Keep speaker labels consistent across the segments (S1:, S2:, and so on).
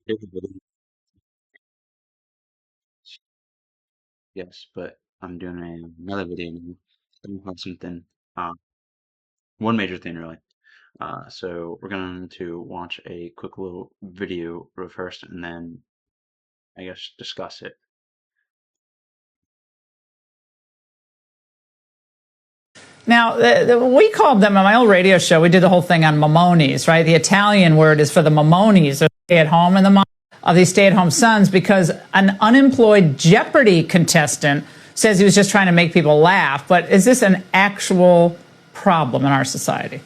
S1: Everybody- Yes, but I'm doing another video now. Talking about something, uh, one major thing really. So we're going to watch a quick little video first, and then I guess discuss it.
S2: Now, we called them on my old radio show. We did the whole thing on mamonis, right? The Italian word is for the mamonis, or stay at home, and the mom of these stay at home sons, because an unemployed Jeopardy contestant says he was just trying to make people laugh. But is this an actual problem in our society?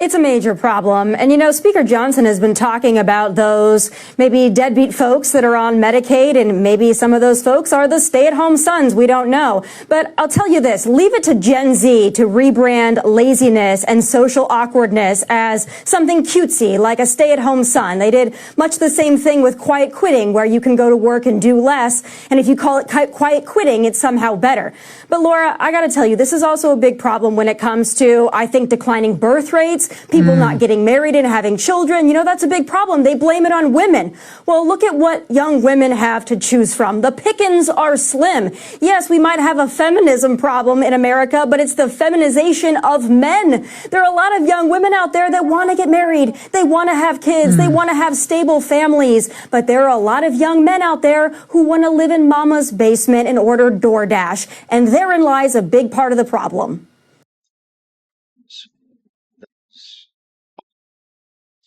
S3: It's a major problem. And, you know, Speaker Johnson has been talking about those maybe deadbeat folks that are on Medicaid, and maybe some of those folks are the stay-at-home sons. We don't know. But I'll tell you this, leave it to Gen Z to rebrand laziness and social awkwardness as something cutesy, like a stay-at-home son. They did much the same thing with quiet quitting, where you can go to work and do less. And if you call it quiet quitting, it's somehow better. But Laura, I got to tell you, this is also a big problem when it comes to, I think, declining birth rates, people not getting married and having children. You know, that's a big problem. They blame it on women. Well, look at what young women have to choose from. The pickings are slim. Yes, we might have a feminism problem in America, but it's the feminization of men. There are a lot of young women out there that want to get married. They want to have kids. They want to have stable families. But there are a lot of young men out there who want to live in mama's basement and order DoorDash. And therein lies a big part of the problem.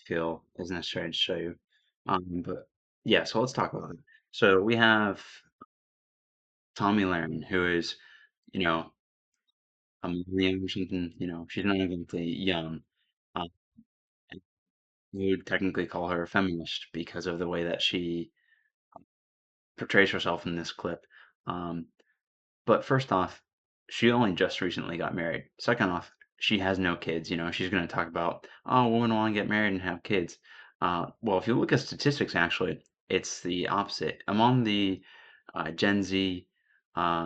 S1: Feel is necessary to show you. But yeah, so let's talk about it. So we have Tommy Lahren, who is, you know, a millennial or something. She's not even young. Uh, and we would technically call her a feminist because of the way that she portrays herself in this clip. Um, but first off, she only just recently got married. Second off, she has no kids. She's going to talk about, oh, women want to get married and have kids. Well, if you look at statistics, actually, it's the opposite. Among the Gen Z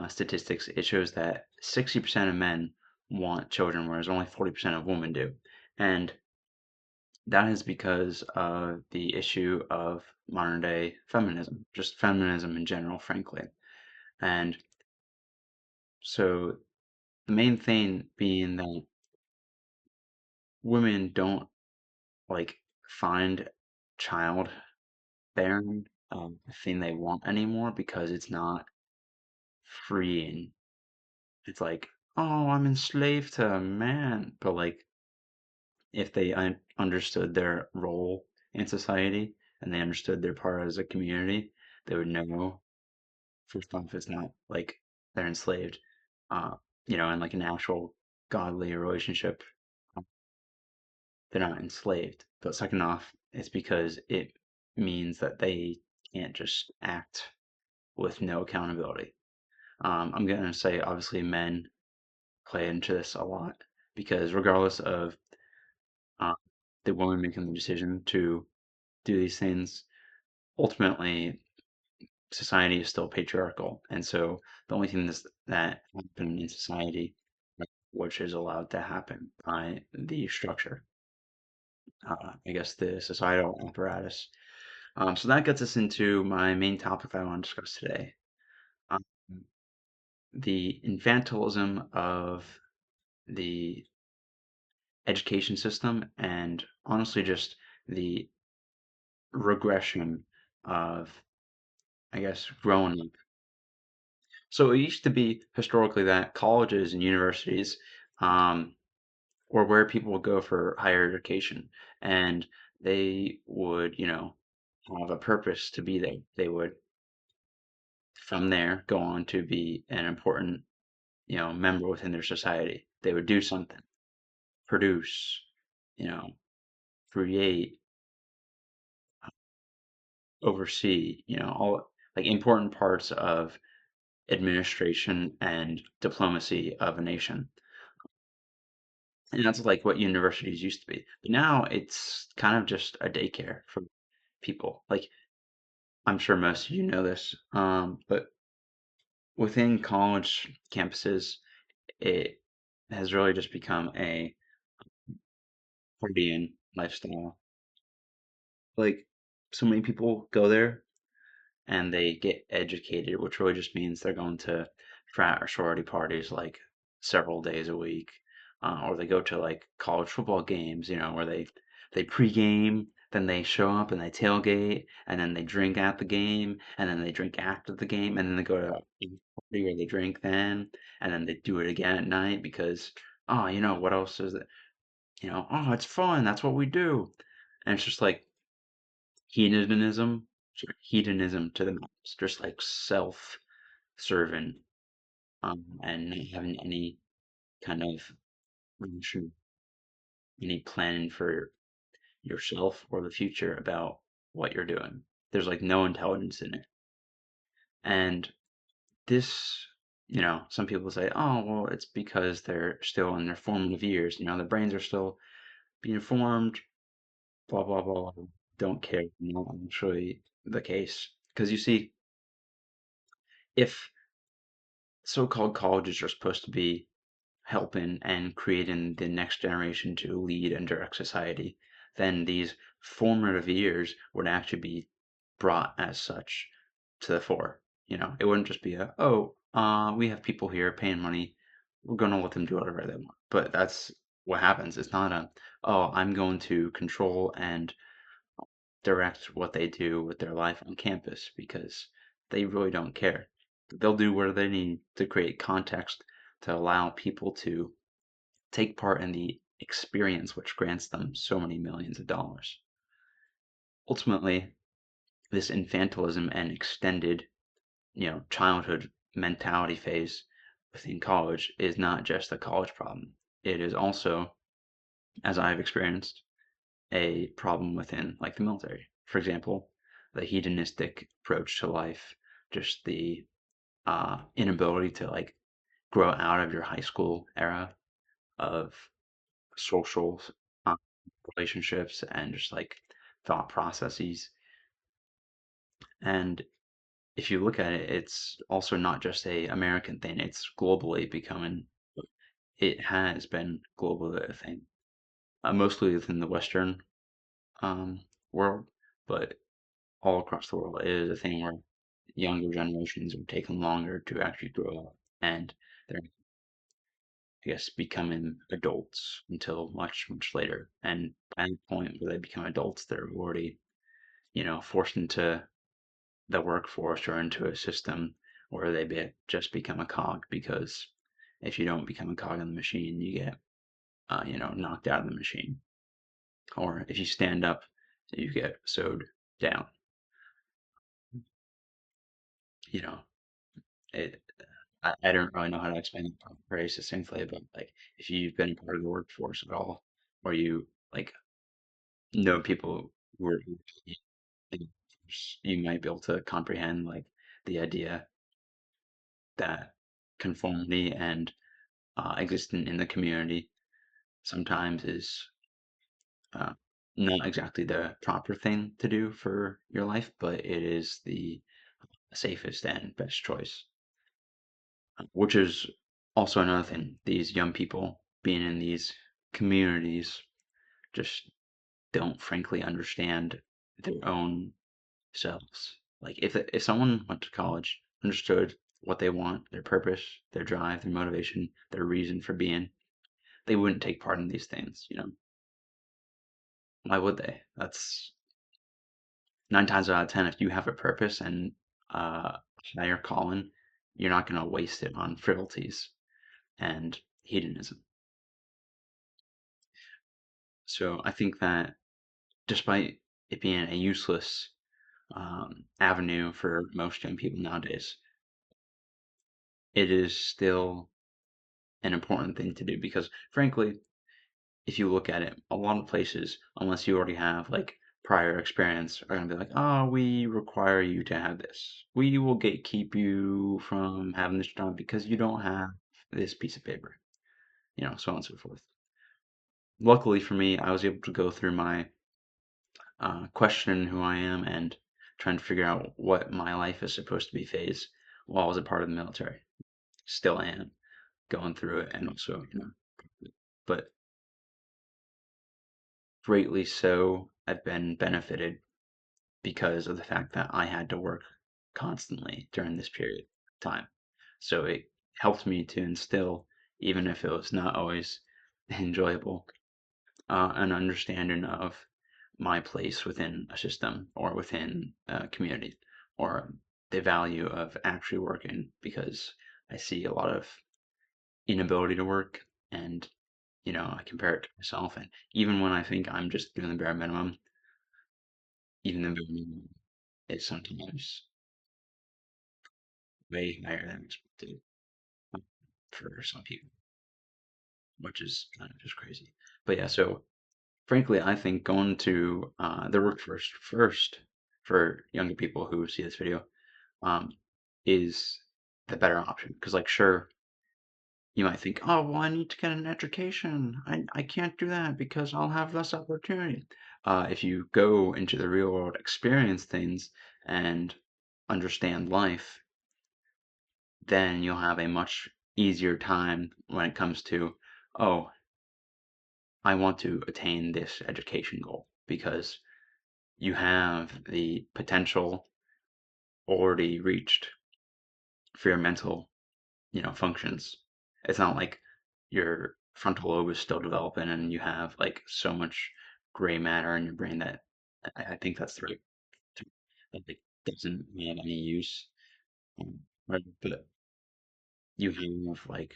S1: statistics, it shows that 60% of men want children, whereas only 40% of women do. And that is because of the issue of modern day feminism, just feminism in general, frankly. And so the main thing being that women don't like find childbearing a thing they want anymore because it's not freeing. It's like, oh, I'm enslaved to a man. But like, if they understood their role in society and they understood their part as a community, they would know first off it's not like they're enslaved, uh, in like an actual godly relationship. They're not enslaved. But second off, it's because it means that they can't just act with no accountability. I'm going to say, obviously, men play into this a lot because regardless of uh, the woman making the decision to do these things, ultimately, society is still patriarchal. And so the only thing that happen in society, which is allowed to happen by the structure, I guess the societal apparatus. So that gets us into my main topic that I want to discuss today. Um, the infantilism of the education system and honestly just the regression of, I guess, growing up. So it used to be historically that colleges and universities were where people would go for higher education and they would, have a purpose to be there. They would from there go on to be an important member within their society. They would do something, produce, you know create, oversee, all like important parts of administration and diplomacy of a nation. And that's like what universities used to be, but now it's kind of just a daycare for people. Like, I'm sure most of you know this, but within college campuses it has really just become a partying lifestyle. Like, so many people go there and they get educated, which really just means they're going to frat or sorority parties like several days a week, or they go to like college football games, where they pregame, then they show up and they tailgate, and then they drink at the game, and then they drink after the game, and then they go to a party where they drink then, and then they do it again at night because, oh, what else is it? Oh, it's fun. That's what we do. And it's just like hedonism, hedonism to the max, just like self-serving, and not having any kind of shoot, any plan for yourself or the future about what you're doing. There's like no intelligence in it. And this, some people say, oh, well, it's because they're still in their formative years. Their brains are still being formed, blah, blah, blah. Don't care. Actually the case. Because you see, if so-called colleges are supposed to be helping and creating the next generation to lead and direct society, then these formative years would actually be brought as such to the fore. It wouldn't just be we have people here paying money. We're going to let them do whatever they want. But that's what happens. It's not I'm going to control and direct what they do with their life on campus because they really don't care. They'll do whatever they need to create context to allow people to take part in the experience which grants them so many millions of dollars. Ultimately, this infantilism and extended, childhood mentality phase within college is not just a college problem. It is also, as I've experienced, a problem within like the military. For example, the hedonistic approach to life, just the inability to like grow out of your high school era of social uh, relationships and just like thought processes. And if you look at it, it's also not just a American thing. It's globally becoming. It has been globally a thing, mostly within the Western um, world, but all across the world it is a thing where younger generations are taking longer to actually grow up, and they're, I guess, becoming adults until much, much later. And by the point where they become adults, they're already, forced into the workforce or into a system where just become a cog because if you don't become a cog in the machine, you get, knocked out of the machine. Or if you stand up, you get sewed down. You know, it, I don't really know how to explain it very succinctly, but like if you've been part of the workforce at all, or you like know people who are, you might be able to comprehend like the idea that conformity and existing in the community sometimes is uh, not exactly the proper thing to do for your life, but it is the safest and best choice. Which is also another thing. These young people being in these communities just don't frankly understand their own selves. Like if someone went to college, understood what they want, their purpose, their drive, their motivation, their reason for being, they wouldn't take part in these things. Why would they? That's 9 times out of 10, if you have a purpose and uh, higher calling, you're not going to waste it on frivolities and hedonism. So I think that despite it being a useless avenue for most young people nowadays, it is still an important thing to do because, frankly, if you look at it, a lot of places, unless you already have like prior experience, are going to be like, oh, we require you to have this. We will gatekeep you from having this job because you don't have this piece of paper, so on and so forth. Luckily for me, I was able to go through my questioning who I am and trying to figure out what my life is supposed to be phase while I was a part of the military. Still am going through it, and also, but greatly so, I've been benefited because of the fact that I had to work constantly during this period of time. So it helped me to instill, even if it was not always enjoyable, an understanding of my place within a system or within a community or the value of actually working because I see a lot of inability to work and I compare it to myself and even when I think I'm just doing the bare minimum, even the bare minimum is sometimes way higher than expected for some people, which is kind of just crazy. But yeah, so frankly, I think going to the workforce first for younger people who see this video um, is the better option. Because, like, sure, you might think, oh, well, I need to get an education. I can't do that because I'll have less opportunity. If you go into the real world, experience things, and understand life, then you'll have a much easier time when it comes to, oh, I want to attain this education goal because you have the potential already reached for your mental, functions. It's not like your frontal lobe is still developing and you have like so much gray matter in your brain that I think that's the right term, that like doesn't have any use. Right? But you have like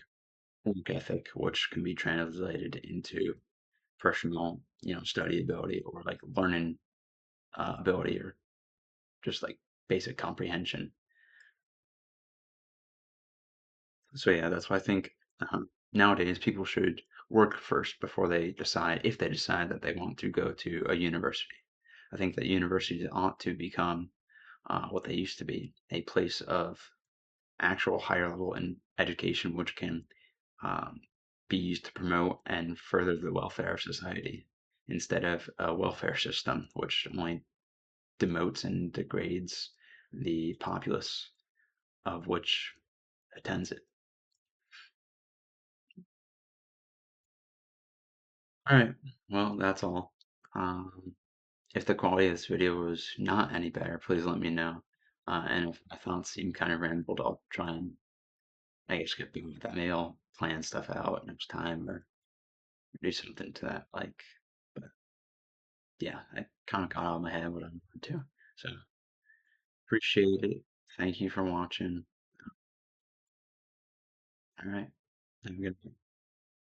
S1: work ethic, which can be translated into personal, study ability or like learning ability or just like basic comprehension. So yeah, that's why I think nowadays people should work first before they decide, if they decide that they want to go to a university. I think that universities ought to become what they used to be, a place of actual higher level in education, which can um, be used to promote and further the welfare of society instead of a welfare system, which only demotes and degrades the populace of which attends it. All right. Well, that's all. If the quality of this video was not any better, please let me know. And if my thoughts seem kind of rambled, I'll try and I guess get better with that. Maybe I'll plan stuff out next time or do something to that. But yeah, I kind of got out of my head what I wanted to. So appreciate it. Thank you for watching. All right. Have a good night.